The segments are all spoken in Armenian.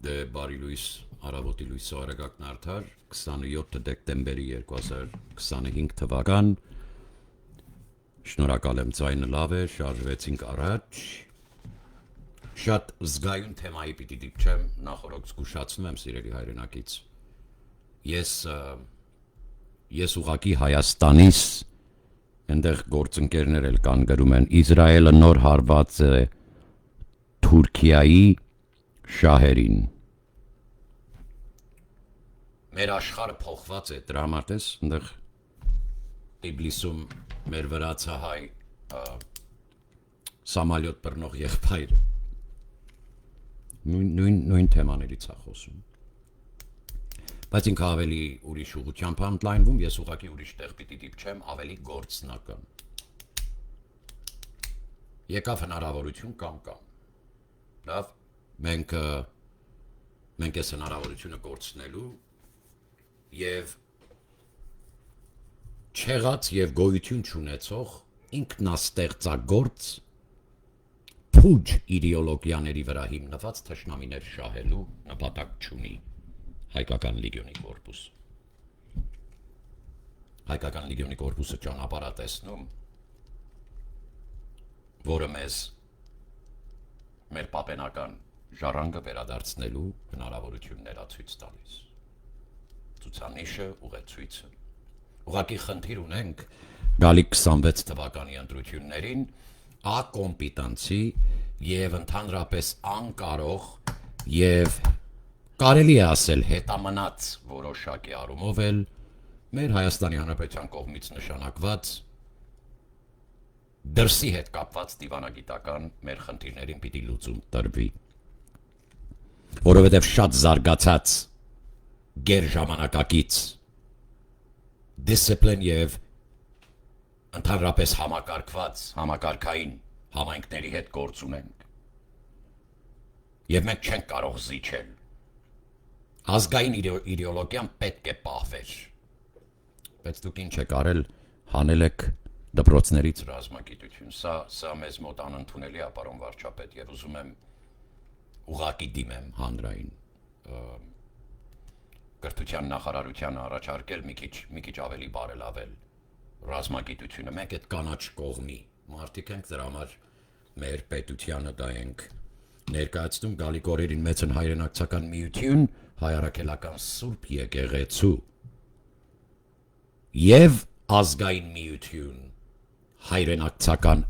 Դե բարի լույս, առավոտի լույսը արագակն արդար, 27 դեկտեմբերի 2025 թվական, շնորհակալ եմ ձայնը լավ է, շարժվեցինք առաջ, շատ զգայուն թեմայի պիտի դիպչեմ, նախորդ զգուշացնում եմ սիրելի հայրենակից, ես ուղղակի Հայաստանից, այնտեղ գործընկերներ էլ կան գրում են, Իսրայելը նոր հարված է Թուրքիայի շահերին։ Մեր աշխարհը փոխված է, դրա համար ես այնտեղ Տիբլիսում մեր վրացահայ սամալյոտ բռնող եղբայրը նույն թեմաներից է խոսում։ Բայց ինքը ավելի ուրիշ ուղղությամբ ընդլայնվում, ես ուղղակի ուրիշ տեղ պիտի դիպչեմ, ավելի գործնական։ Եկավ հնարավորություն կամ։ Լավ, մենք այս հնարավորությունը կորցնելու և չեղած և գոյություն չունեցող ինքնաստեղծագործ փուջ իդեոլոգիաների վրա հիմնված թշնամիներ շահելու նպատակ չունի Հայկական լեգիոնի կորպուս։ Հայկական լեգիոնի կորպուսը ճանապարհ է տեսնում, որը մեզ մեր պապենական ժառանգը վերադարձնելու հնարավորություններ է ցույց տալիս։ Ցուցանիշը, ուղեցույցը։ Ուղղակի խնդիր ունենք գալի 26 թվականի ընտրություններին ակոմպետենտի եւ ընդհանրապես անկարող եւ կարելի է ասել հետամնաց որոշակի առումով էլ մեր Հայաստանի Հանրապետության կողմից նշանակված դրսի հետ կապված դիվանագիտական մեր խնդիրներին պիտի լուծում տրվի, որովհետև շատ զարգացած գերժամանակակից դիսցիպլին եւ ընդհանրապես համակարգված համակարգային համայնքների հետ գործ ունենք եւ մենք չենք կարող զիջել ազգային իդեոլոգիան պետք է պահվեր, բայց դուք ինչ եք արել, հանել եք դպրոցներից ռազմագիտություն, սա մեզ մոտ անընդունելի է, պարոն վարչապետ, եւ ուզում եմ ուղղակի դիմեմ հանրային կրթության նախարարությանը առաջարկել մի քիչ ավելի բարելավել ռազմագիտությունը, մենք այդ կանաչ կողմի մարդիկ ենք, դրա համար մեր պետությանը դա ենք ներկայացնում, գալիք օրերին մեծ հայրենակցական միություն, հայ-առաքելական սուրբ եկեղեցու եւ ազգային միություն հայրենակցական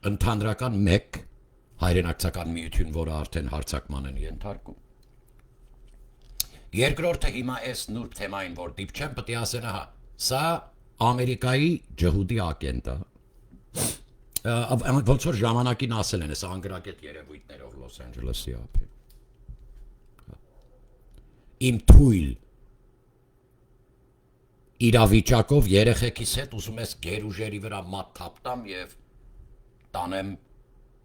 ընդհանրական մեկ հայրենակցական միություն, որը արդեն հարձակման են ենթարկում։ Երկրորդը հիմա այս նուրբ թեմային, որ դիպչեմ, պետք է ասեն, սա Ամերիկայի ջհուդի ագենտ է։ Ոնց որ ժամանակին ասել են, այս անգրագետ երևույթներով Լոս Անջելեսի ափին։ Իմ թույլ իրավիճակով երեխեքիս հետ ուզում ես գերուժերի վրա մատ թափտամ եւ տանեմ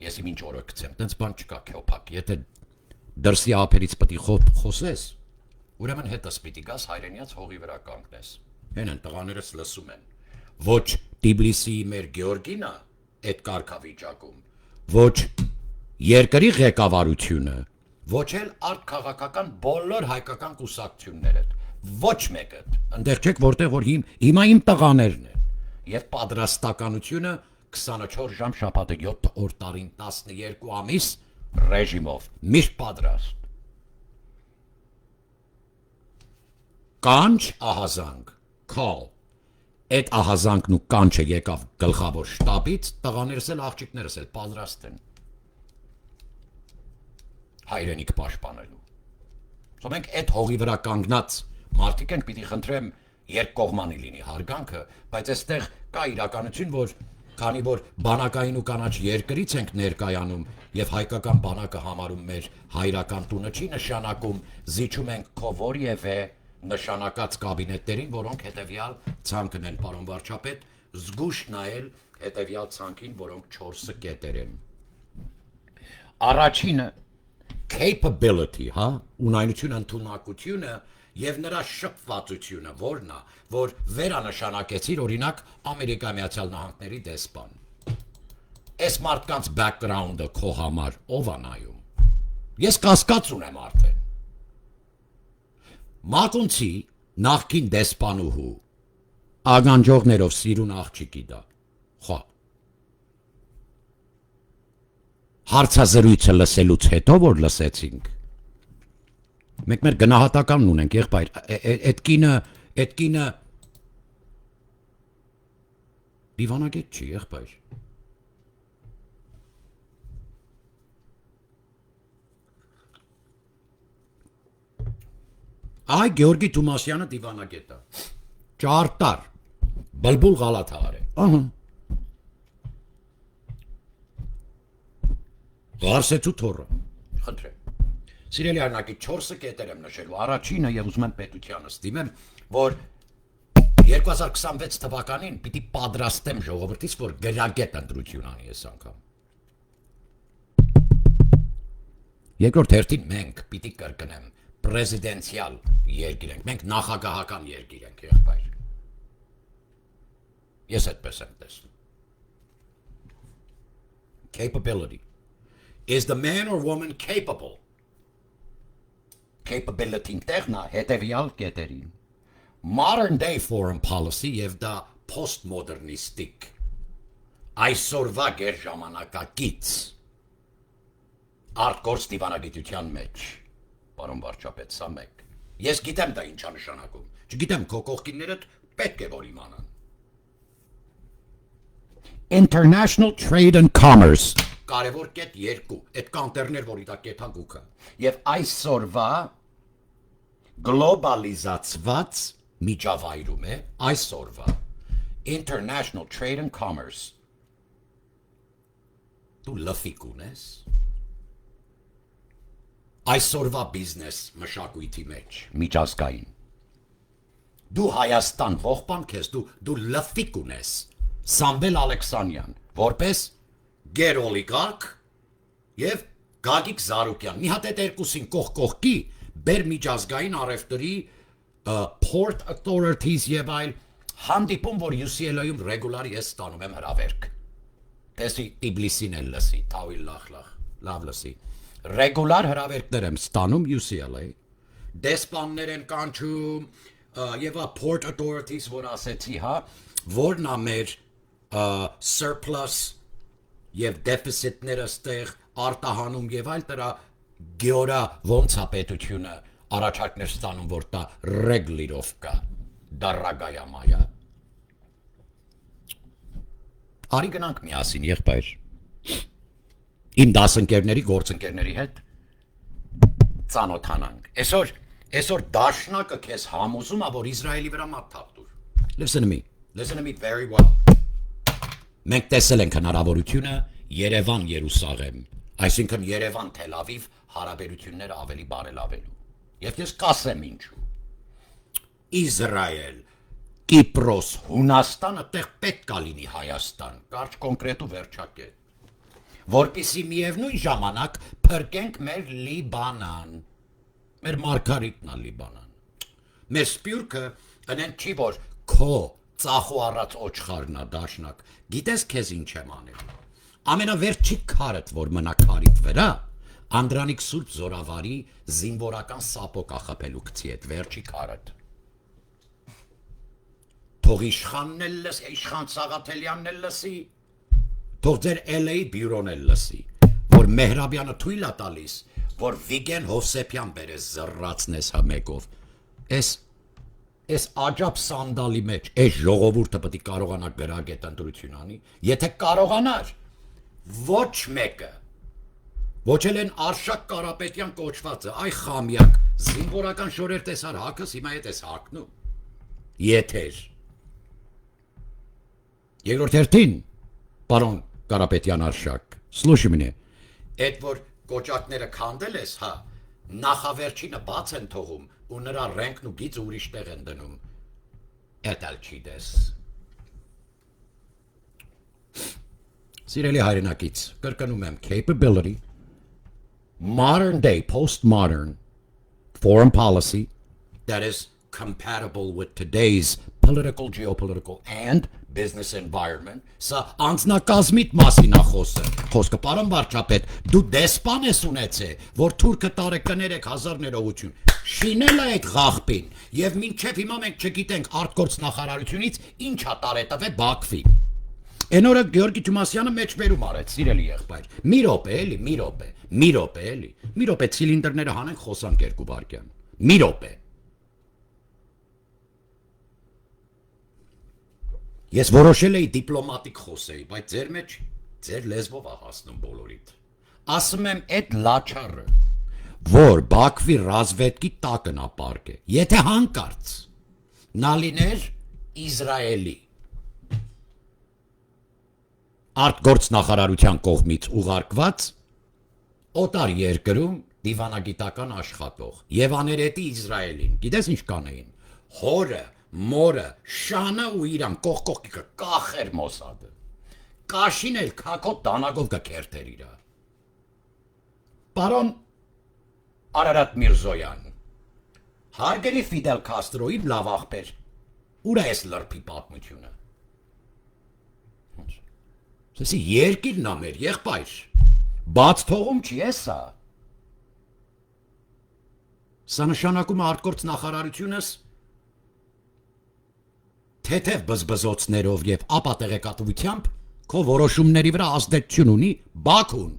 ես իմ ինչ օրը գցեմ, տենց բան չկա քյոփակ, եթե դրսի ափերից պիտի խոսես, ուրեմն հետս պիտի գաս հայրենիաց հողի վրա կանգնես։ Հեն են տղաներս լսում են, ոչ Տիբլիսիի մեր Գեորգինը այդ կարգավիճակում, ոչ երկրի ղեկավարությունը, ոչ էլ արտքաղաքական բոլոր հայկական կուսակցությունները, ոչ մեկը, այնտեղ չեք որտեղ որ հիմա իմ տղաներն են, եւ պատրաստականությունը 24 ժամ շաբաթը 7 օր տարին 12 ամիս ռեժիմով միշտ պատրաստ։ Կանչ ահազանգ, call, այդ ահազանգն ու կանչը եկավ գլխավոր շտաբից, տղաներս էլ աղջիկներս էլ պատրաստ են հայրենիք պաշտպանելու։ Սա մենք այդ հողի վրա կանգնած մարդիկ ենք, պիտի խնդրեմ երկկողմանի լինի հարգանքը, բայց այստեղ կա իրականություն, որ քանի որ բանակային ու կանաչ երկրից ենք ներկայանում եւ հայկական բանակը համարում մեր հայրական տունը չի նշանակում, զիջում ենք քո որևէ նշանակած կաբինետներին, որոնք հետեւյալ ցանկն են, պարոն վարչապետ, զգուշ նայել հետեւյալ ցանկին, որոնք 4-ը կետեր են։ Առաջինը capability, ունայնություն, ընդունակությունը եւ նրա շփվածությունը, որն է, որ վերանշանակեցիր օրինակ Ամերիկայի Միացյալ Նահանգների դեսպան։ այս մարդկանց background-ը քո համար ով է նայում։ Ես կասկած ունեմ արդեն։ Մակունցի նախքին դեսպանուհու ագանջողներով սիրուն աղջիկի դա։ Խո։ Հարցազրույցը լսելուց հետո որ լսեցինք։ Մենք մեր գնահատականն ունենք, եղբայր, այդ կինը դիվանագետ չի, եղբայր։ Այ Գեորգի Թումասյանը դիվանագետ է։ Ճարտար, բլբուլ Ղալաթար է։ Ահա։ Ղարսեցու թորը։ Խնդրեմ։ Սիրելի արնակի 4 կետեր եմ նշելու, առաջինը եւ ուզում եմ պետությանս դիմեմ, որ 2026 թվականին պիտի պատրաստեմ ժողովրդից, որ գրագետ ընտրություն անի այս անգամ։ Երկրորդ հերթին մենք պիտի կրկնեմ պրեզիդենցիալ երկիր ենք, մենք նախագահական երկիր ենք, եղբայր։ Ես այդպես եմ տեսնում։ Capability. Is the man or woman capable? Capability-ն տեղնա հետևյալ կետերին։ Modern day foreign policy եւ դա postmodernistic այսօրվա գերժամանակակից արտգործ դիվանագիտության մեջ, պարոն վարչապետ, սա մեկ։ Ես գիտեմ դա ինչ է նշանակում, չգիտեմ քո կողքիններդ պետք է որ իմանան։ International Trade and Commerce կարևոր կետ 2, այդ կանտերներ, որ իդա կեթագուքը։ Եվ այսօրվա գլոբալիզացված միջավայրում է, այսօրվա International Trade and Commerce։ Դու լֆիկ ունես։ Այսօրվա բիզնես մշակույթի մեջ, միջազգային։ Դու Հայաստան ողբան քեզ, դու լֆիկ ունես։ Սամվել Ալեքսանյան, որպես գերօլիգարք եւ Գագիկ Զարուկյան։ Մի հատ այդ երկուսին կողքի բեր միջազգային առևտրի Port Authorities եւ այլ հանդիպում, որ UCLA-ում ռեգուլար ես ստանում եմ հրավերք։ Տեսի Տիբլիսին էլ լսի, Թավիլ լավ լսի։ Ռեգուլար հրավերքներ եմ ստանում UCLA։ Դեսպաններ են կանչում եւ Port Authorities, որ ասեցի, հա, որն է մեր surplus եւ deficit-ները ստեղ արտահանում եւ այլ դրա գեորա ոնց է պետությունը առաջարկներ ստանում, որ դա ռեգլիրովկա դարագայա մայա։ Արի գնանք միասին, եղբայր։ Իմ դասընկերների, գործընկերների հետ ծանոթանանք։ Այսօր դաշնակը քեզ համոզում է, որ Իսրայելի վրա մատ թափտուր։ Listen to me very well։ Մենք տեսել ենք հնարավորությունը Երևան Երուսաղեմ, այսինքն Երևան Թել Ավիվ հարաբերությունները ավելի բարելավելու։ Եվ ես կասեմ ինչու։ Իսրայել, Կիպրոս, Հունաստանը տեղ պետք է լինի Հայաստան, կարճ կոնկրետ ու վերջակետ։ Որպեսզի միևնույն ժամանակ փրկենք մեր Լիբանան։ Մեր մարգարիտն է Լիբանան։ Մեր սպյուրքը ընեն չի, որ քո ծախու առած օչխարն է դաշնակ։ Գիտես քեզ ինչ եմ անել։ Ամենավերջի քարդ, որ մնա քարիդ վրա, Անդրանիկ Սուրբ Զորավարի զինվորական սապոկ ախապելու գցի այդ վերջի քարդ։ Թող իշխանն էլ լսի, իշխան Սաղաթելյանն էլ լսի, թող ձեր LA բյուրոն էլ լսի, որ Մեհրաբյանը թույլ է տալիս, որ Վիգեն Հովսեփյան բերես զռացնես հա մեկով։ Այս աջապ սանդալի մեջ այս ժողովուրդը պետք է կարողանա գրագետ ընտրություն անի, եթե կարողանար, ոչ մեկը, ոչ էլ են Արշակ Կարապետյան կոչվածը, այ խամյակ, զինվորական շորեր տեսար հակս, հիմա էդ ես հակնում, եթեր։ Երկրորդ հերթին, պարոն Կարապետյան Արշակ, слушай меня, այդ որ կոճակները քանդել ես, հա, նախավերջինը բաց են թողում, ու նրա ռենքն ու գիծը ուրիշ տեղ են դնում, էդ էլ չի դես։ Սիրելի հայրենակից, կրկնում եմ, capability, modern day, postmodern foreign policy that is compatible with today's political, geopolitical, and business environment, սա անձնակազմիտ մասին է խոսքը, պարոն վարչապետ, դու դեսպան ես ունեցել, որ թուրքը տարեկան 3000 ներողություն, շինել է այդ ղախպին, եւ մինչեւ հիմա մենք չգիտենք արտգործ նախարարությունից ինչ է տարետվե Բաքվի։ Այն օրը Գեորգի Թումասյանը մեջբերում արեց, սիրելի եղբայր։ Մի րոպե էլի։ Մի րոպե ցիլինդրները հանենք խոսանք 2 վայրկյան։ Մի րոպե։ Ես որոշել էի դիպլոմատիկ խոսեի, բայց ձեր մեջ ձեր լեզվով է հասնում բոլորիդ։ Ասում եմ այդ լաչարը, որ Բաքվի ռազմետքի տակը նա պարկե, եթե հանկարծ նա լիներ Իսրայելի արտգործ նախարարության կողմից ուղարկված օտար երկրում դիվանագիտական աշխատող եւ աներետի Իսրայելին, գիտես ինչ կանեին, հորը, մորը, շանը ու իրան կողքիկը կախեր Մոսադը, կաշին էլ քակոտ դանագով կքերթեր իրա։ Պարոն Արարատ Միրզոյան, հարգելի Ֆիդել Կաստրոյի լավ աղբեր, ուր է այս լրբի պատմությունը։ Սեսի երկիրն է մեր եղբայր, բաց թողում չի է սա։ Սա նշանակում է արտգործ նախարարությունս թեթև բզբզոցներով եւ ապատեղեկատվությամբ քո որոշումների վրա ազդեցություն ունի Բաքուն։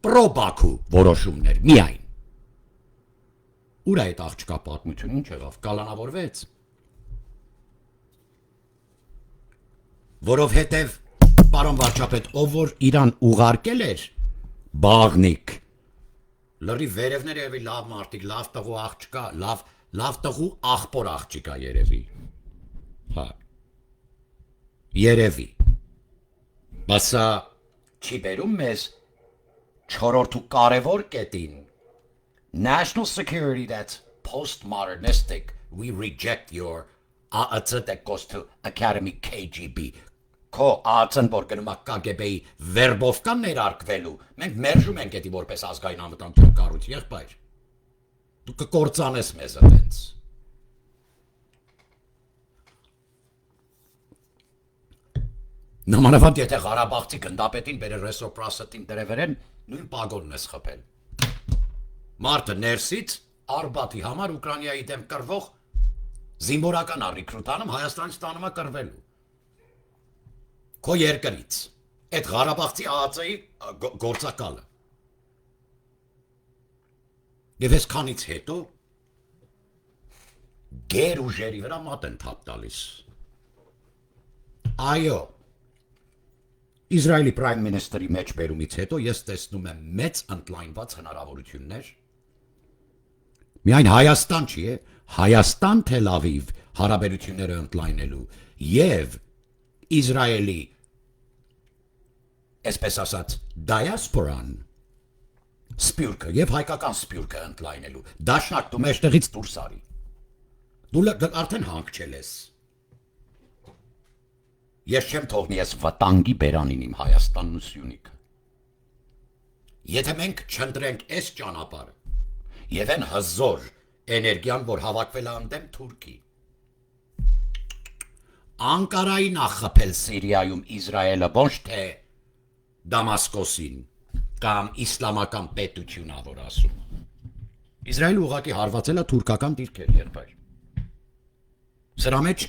Պրո-Բաքու որոշումներ միայն։ Ուր է այդ աղջկա պատմությունը, ինչ եղավ, կալանավորվեց։ Որովհետև պարոն վարչապետ, ով որ իրան ուղարկել էր բաղնիկ, լրի վերևներ երևի լավ մարդիկ, լավ տղու աղջկա, լավ տղու աղբոր աղջիկա երևի։ Հա։ Երևի։ Բայց սա չի բերում մեզ չորրորդ ու կարևոր կետին։ National security that's postmodernistic. We reject your that goes to Academy KGB. Քո ածն որ գնում է KGB-ի վերբով կան ներարկվելու, մենք մերժում ենք դա որպես ազգային անվտանգության կառույց, եղբայր։ Դու կկործանես մեզ այդպես։ Նմանավանդ եթե Ղարաբաղցի գնդապետին բերել ռեսոպրասետին դրևերեն, նույն պագոնն ես խփել։ Մարդը ներսից Արբաթի համար Ուկրաինայի դեմ կռվող զինվորական ռեկրուտանում Հայաստանից տանում է կռվելու։ Քո երկրից, այդ Ղարաբաղցի ԱԱԾ-ի գործակալը։ Եվ այսքանից հետո գեր ուժերի վրա մատ են թափ տալիս։ Այո, Իսրայելի Prime Minister-ի մեջբերումից հետո ես տեսնում եմ մեծ ընդլայնված հնարավորություններ։ Միայն Հայաստան չի է, Հայաստան Թել Ավիվ հարաբերությունները ընդլայնելու եւ Իսրայելի այսպես ասած դայասպորան սպյուրքը եւ հայկական սպյուրքը ընդլայնելու դաշնակ դու մեջտեղից դուրս արի դու արդեն հանգչել ես ես չեմ թողնի ես վտանգի բերանին իմ Հայաստանն ու Սյունիքը եթե մենք չընտրենք այս ճանապարհը եւ այն հզոր էներգիան որ հավաքվել է ընդդեմ Թուրքի Անկարային է խփել Սիրիայում Իսրայելը ոչ թե Դամասկոսին կամ իսլամական պետությունն ա որ ասում Իսրայելը ուղղակի հարվածել է թուրքական դիրքեր երբայր Սրա մեջ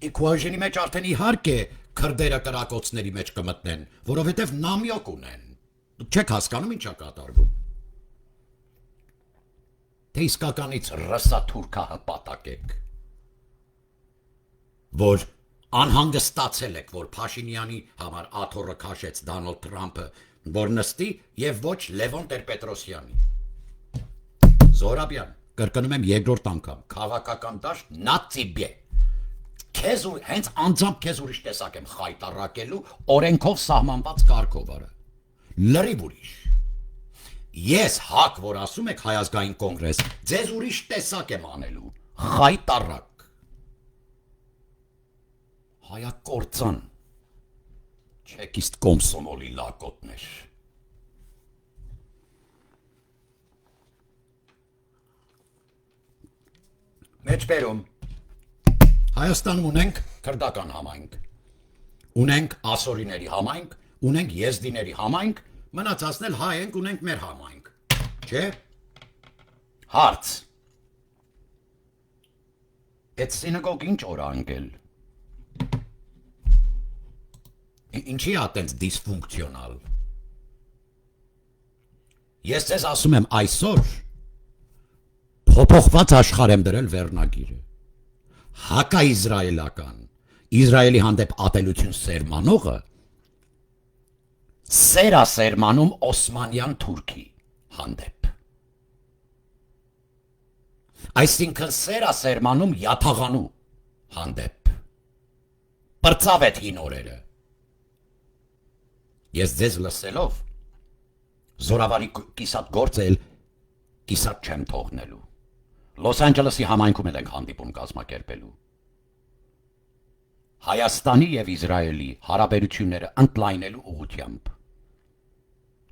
equation-ի մեջ արդեն իհարկե քրդերը կրակոցների մեջ կմտնեն, որովհետև նամյոկ ունեն։ Դուք չեք հասկանում ինչ է կատարվում։ Թե իսկականից ռսա թուրքա հպատակեք։ Որ անհանգստացել եք, որ Փաշինյանի համար աթոռը քաշեց Դոնալդ Թրամփը, որ նստի եւ ոչ Լևոն Տեր-Պետրոսյանի։ Զորաբյան, կրկնում եմ երկրորդ անգամ, քաղաքական դաշտ նացիբե։ Քեզ ու հենց անձամբ քեզ ուրիշ տեսակ եմ խայտարակելու օրենքով սահմանված կարգով արա։ Լրիվ ուրիշ։ Ես հակ որ ասում եք Հայ ազգային կոնգրես, ձեզ ուրիշ տեսակ եմ անելու։ Խայտարակ։ Հայակորցան։ Չեկիստ կոմսոմոլի լակոտներ։ Մեջբերում Հայաստանում ունենք քրդական համայնք, ունենք ասորիների համայնք, ունենք եզդիների համայնք, մնացածն էլ հայ ենք, ունենք մեր համայնք, չէ՞։ Հարց. Այդ սինագոգ ինչ օր անգել։ Ինչի է այդպես դիսֆունկցիոնալ։ Ես ձեզ ասում եմ այսօր փոփոխված աշխարհ եմ դրել վերնագիրը։ Հակաիզրայելական, Իսրայելի հանդեպ ատելություն սերմանողը սեր է սերմանում Օսմանյան Թուրքի հանդեպ։ Այսինքն սեր է սերմանում Յաթաղանու հանդեպ։ Պրծավ այդ հին օրերը։ Ես ձեզ լսելով զորավարի կիսատ գործել կիսատ չեմ թողնելու։ Լոս Անջելեսի համայնքում ենք հանդիպում կազմակերպելու։ Հայաստանի եւ Իսրայելի հարաբերությունները ընդլայնելու ուղղությամբ։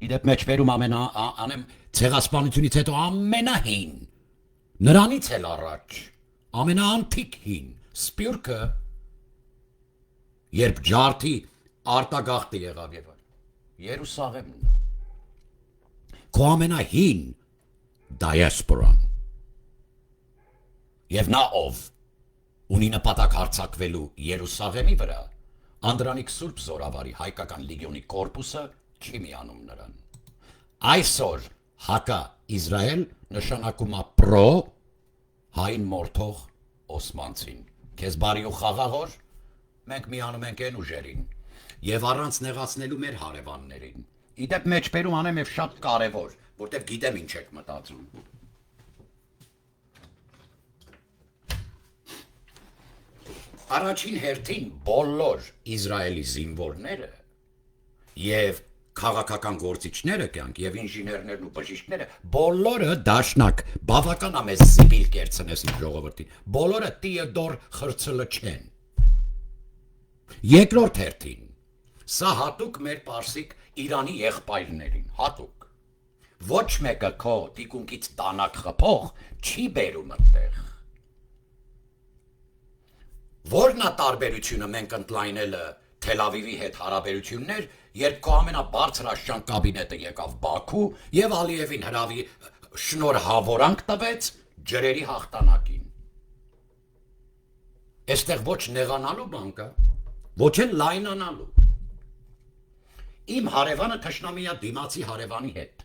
Իդեպ մեջբերում անեմ ցեղասպանությունից հետո ամենահին, նրանից էլ առաջ, ամենաանտիկ հին սպյուրքը, երբ ջարդի արտագաղթը եղավ եւ Երուսաղեմն է։ Քո ամենահին դիասպորան։ Եվ նա ով ունի նպատակ հարձակվելու Երուսաղեմի վրա, Անդրանիկ Սուրբ Զորավարի հայկական լեգիոնի կորպուսը չի միանում նրան։ Այսօր հակա Իսրայել նշանակում է պրո հայն մորթող Օսմանցին։ Քեզ բարի ու խաղաղոր, մենք միանում ենք այն ուժերին եւ առանց նեղացնելու մեր հարևաններին։ Իդեպ մեջբերում անեմ եւ շատ կարեւոր, որտեղ գիտեմ ինչ եք մտածում։ Առաջին հերթին բոլոր Իսրայելի զինվորները եւ քաղաքական գործիչները կյանք եւ ինժեներներն ու բժիշկները բոլորը դաշնակ բավական է մեզ սիվիլ կերցնես իմ ժողովրդին բոլորը Տեոդոր Խրցլը չեն երկրորդ հերթին սա հատուկ մեր պարսիկ Իրանի եղբայրներին հատուկ ոչ մեկը քո տիկունքից տանակ խփող չի բերում այդտեղ Որն է տարբերությունը մենք ընդլայնելը Թել Ավիվի հետ հարաբերություններ, երբ քո ամենաբարձրաշրջան կաբինետը եկավ Բաքու եւ Ալիևին հրավի շնորհավորանք տվեց ջրերի հաղթանակին։ Այստեղ ոչ նեղանալու բան կա, ոչ էլ լայնանալու։ Իմ հարևանը թշնամիա դիմացի հարևանի հետ։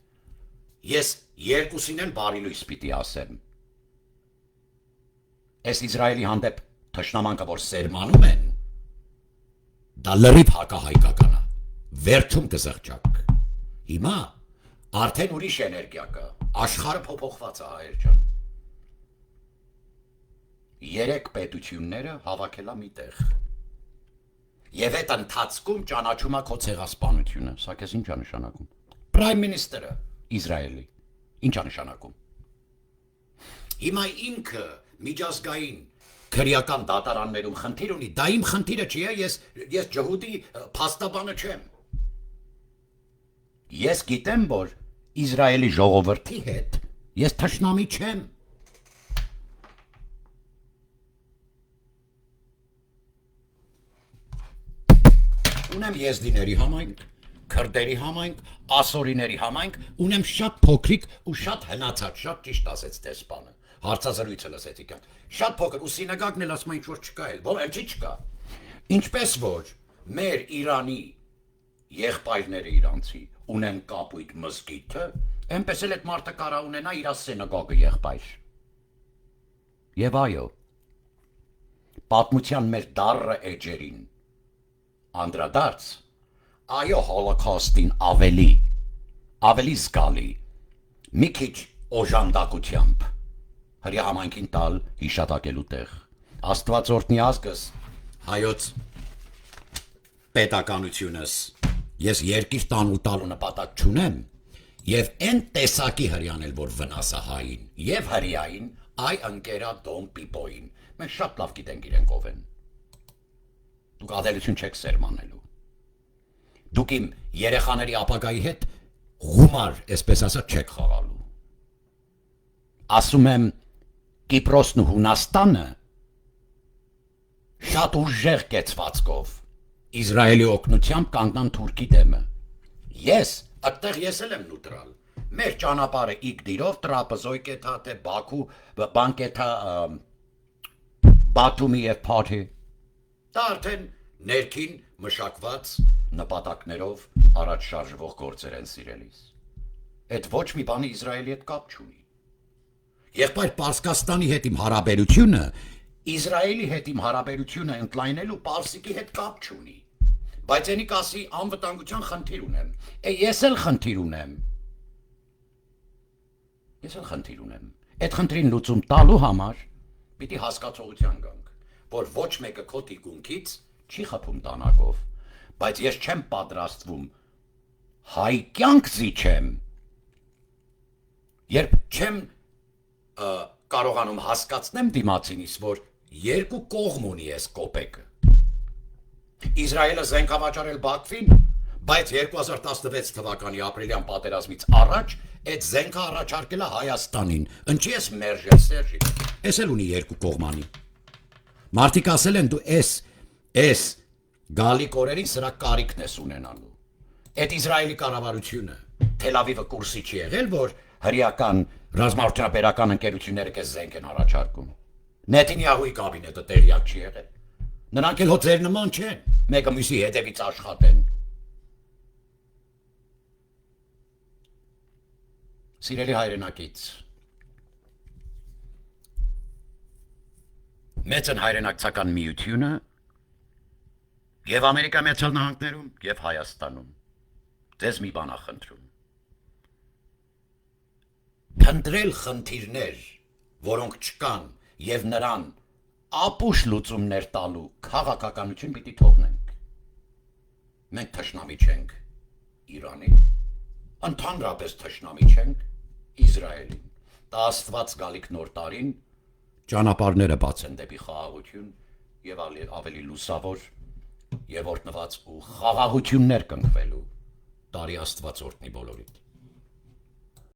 Ես երկուսին էլ բարի լույս պիտի ասեմ։ Այս Իսրայելի հանդեպ թշնամանքը որ սերմանում են, դա լրիվ հակահայկական է, վերջում կզղջակ։ Հիմա արդեն ուրիշ էներգիա կա, աշխարհը փոփոխված է հայեր ջան։ Երեք պետությունները հավաքելա մի տեղ։ Եվ այդ ընթացքում ճանաչում է քո ցեղասպանությունը, սա քեզ ինչ է նշանակում։ Prime Minister-ը Իսրայելի, ինչ է նշանակում։ Հիմա ինքը միջազգային քրեական դատարաններում խնդիր ունի, դա իմ խնդիրը չի է, ես ջհուդի փաստաբանը չեմ։ Ես գիտեմ, որ Իսրայելի ժողովրդի հետ ես թշնամի չեմ։ Ունեմ եզդիների համայնք, քրդերի համայնք, ասորիների համայնք, ունեմ շատ փոքրիկ ու շատ հնացած, շատ ճիշտ ասեց դեսպանը։ Հարցազրույցը լսեցիք, շատ փոքր ու սինագագն էլ ասում է ինչ որ չկա էլ, ո՞ր չի չկա։ Ինչպես որ մեր Իրանի եղբայրները իրանցի ունեն կապույտ մզկիթը, այնպես էլ այդ մարդը կարա ունենա իր սինագոգը եղբայր։ Եվ այո, պատմության մեր դառը էջերին անդրադարձ, այո հոլոկոստին ավելի զգալի, մի քիչ օժանդակությամբ հրյա համայնքին տալ հիշատակելու տեղ։ Աստված օրհնի ազգս, հայոց պետականությունս, ես երկիր տանու տալու նպատակ չունեմ, եւ այն տեսակի հրյան էլ, որ վնասը հային, եւ հրյային, այ ընկերա դոմ պիպոին, մենք շատ լավ գիտենք իրենք ով են։ Դուք ադելություն չեք սերմանելու։ Դուք իմ երեխաների ապագայի հետ գումար, այսպես ասած, չեք խաղալու։ Ասում եմ Կիպրոսն ու Հունաստանը շատ ուժեղ կեցվածքով Իսրայելի օգնությամբ կանգնան Թուրքի դեմը։ Այդտեղ ես էլ եմ նուտրալ։ Մեր ճանապարհը իգդիրով տրապեզոյկեթա թե Բաքու բանկեթա Բաթումի եւ Փաթի։ Դա արդեն ներքին մշակված նպատակներով առաջ շարժվող գործեր են սիրելիս։ Այդ ոչ մի բանի Իսրայելի հետ կապ չունի։ Եղբայր Պարսկաստանի հետ իմ հարաբերությունը Իսրայելի հետ իմ հարաբերությունը ընդլայնելու Պարսիկի հետ կապ չունի։ Բայց այնի կասի անվտանգության խնդիր ունեմ։ Ես էլ խնդիր ունեմ։ Այդ խնդրին լուծում տալու համար պիտի հասկացողության գանք, որ ոչ մեկը քո թիկունքից չի խփում տանակով, բայց ես չեմ պատրաստվում հայ կյանք զիջեմ, երբ չեմ կարողանում հասկացնեմ դիմացինիս, որ երկու կողմ ունի այս կոպեկը։ Իսրայելը զենք հավաճառել Բաքվին, բայց 2016 թվականի ապրիլյան պատերազմից առաջ այդ զենքը առաջարկել է Հայաստանին։ Ինչի՞ ես մերժել, Սերժիկ։ Էս էլ ունի երկու կողմանի։ Մարդիկ ասել են դու էս գալիք օրերին սրա կարիքն ես ունենալու։ Այդ Իսրայելի կառավարությունը Թել Ավիվը կուրսի չի եղել, որ հրեական ռազմաարդյունաբերական ընկերությունները կես զենք են առաջարկում։ Նեթանյահուի կաբինետը տեղյակ չի եղել։ Նրանք էլ հո ձեր նման չեն, մեկը մյուսի հետևից աշխատեն։ Սիրելի հայրենակից, մեծն հայրենակցական միությունը և Ամերիկա Միացյալ Նահանգներում և Հայաստանում ձեզ մի բան խնդրում։ Փնտրել խնդիրներ, որոնք չկան և նրան ապուշ լուծումներ տալու քաղաքականություն պիտի թողնենք։ Մենք թշնամի չենք Իրանին, ընդհանրապես թշնամի չենք Իսրայելին։ Դա Աստված գալիք նոր տարին ճանապարհները բացեն դեպի խաղաղություն եւ ավելի լուսավոր եւ օրհնված ու խաղաղություններ կնքվելու տարի Աստված օրհնի բոլորիդ։